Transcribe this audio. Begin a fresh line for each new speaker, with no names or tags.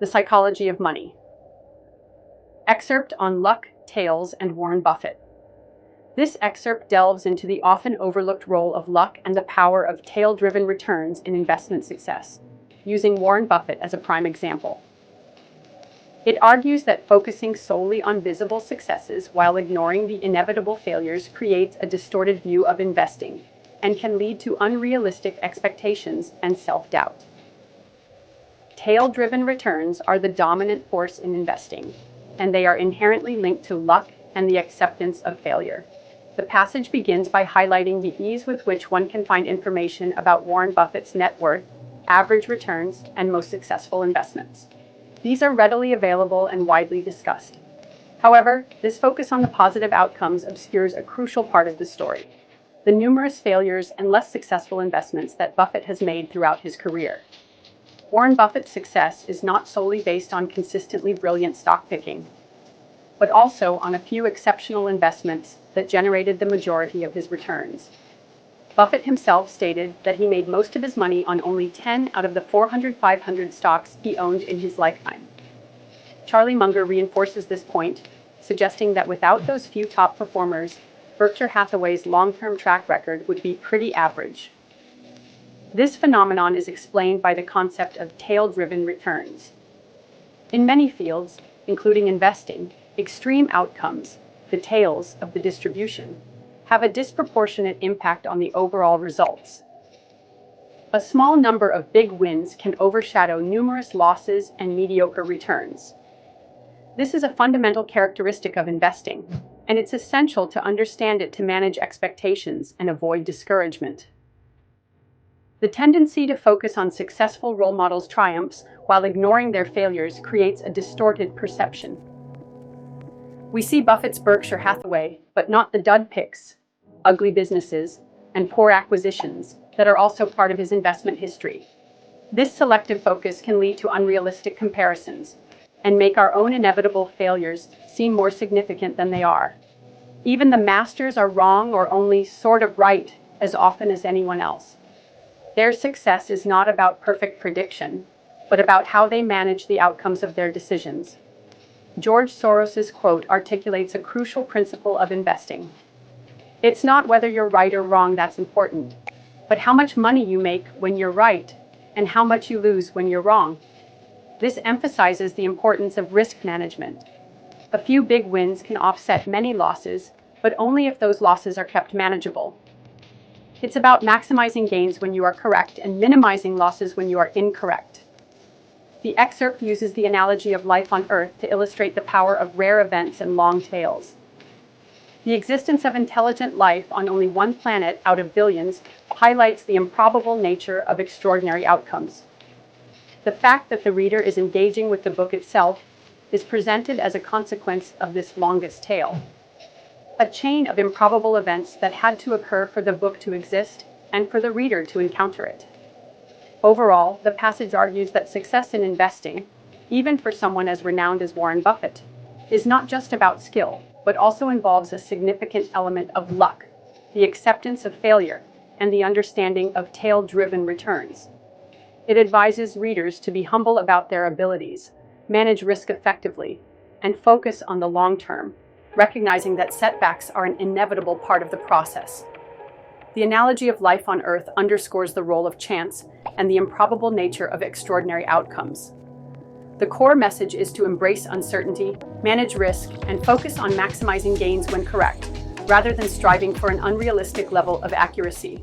The Psychology of Money. Excerpt on Luck, Tails, and Warren Buffett. This excerpt delves into the often overlooked role of luck and the power of tail-driven returns in investment success, using Warren Buffett as a prime example. It argues that focusing solely on visible successes while ignoring the inevitable failures creates a distorted view of investing and can lead to unrealistic expectations and self-doubt. Tail-driven returns are the dominant force in investing, and they are inherently linked to luck and the acceptance of failure. The passage begins by highlighting the ease with which one can find information about Warren Buffett's net worth, average returns, and most successful investments. These are readily available and widely discussed. However, this focus on the positive outcomes obscures a crucial part of the story: the numerous failures and less successful investments that Buffett has made throughout his career. Warren Buffett's success is not solely based on consistently brilliant stock picking, but also on a few exceptional investments that generated the majority of his returns. Buffett himself stated that he made most of his money on only 10 out of the 500 stocks he owned in his lifetime. Charlie Munger reinforces this point, suggesting that without those few top performers, Berkshire Hathaway's long-term track record would be pretty average. This phenomenon is explained by the concept of tail-driven returns. In many fields, including investing, extreme outcomes, the tails of the distribution, have a disproportionate impact on the overall results. A small number of big wins can overshadow numerous losses and mediocre returns. This is a fundamental characteristic of investing, and it's essential to understand it to manage expectations and avoid discouragement. The tendency to focus on successful role models' triumphs while ignoring their failures creates a distorted perception. We see Buffett's Berkshire Hathaway, but not the dud picks, ugly businesses, and poor acquisitions that are also part of his investment history. This selective focus can lead to unrealistic comparisons and make our own inevitable failures seem more significant than they are. Even the masters are wrong or only sort of right as often as anyone else. Their success is not about perfect prediction, but about how they manage the outcomes of their decisions. George Soros's quote articulates a crucial principle of investing. It's not whether you're right or wrong that's important, but how much money you make when you're right and how much you lose when you're wrong. This emphasizes the importance of risk management. A few big wins can offset many losses, but only if those losses are kept manageable. It's about maximizing gains when you are correct and minimizing losses when you are incorrect. The excerpt uses the analogy of life on Earth to illustrate the power of rare events and long tails. The existence of intelligent life on only one planet out of billions highlights the improbable nature of extraordinary outcomes. The fact that the reader is engaging with the book itself is presented as a consequence of this longest tail, a chain of improbable events that had to occur for the book to exist and for the reader to encounter it. Overall, the passage argues that success in investing, even for someone as renowned as Warren Buffett, is not just about skill, but also involves a significant element of luck, the acceptance of failure, and the understanding of tail-driven returns. It advises readers to be humble about their abilities, manage risk effectively, and focus on the long term, recognizing that setbacks are an inevitable part of the process. The analogy of life on Earth underscores the role of chance and the improbable nature of extraordinary outcomes. The core message is to embrace uncertainty, manage risk, and focus on maximizing gains when correct, rather than striving for an unrealistic level of accuracy.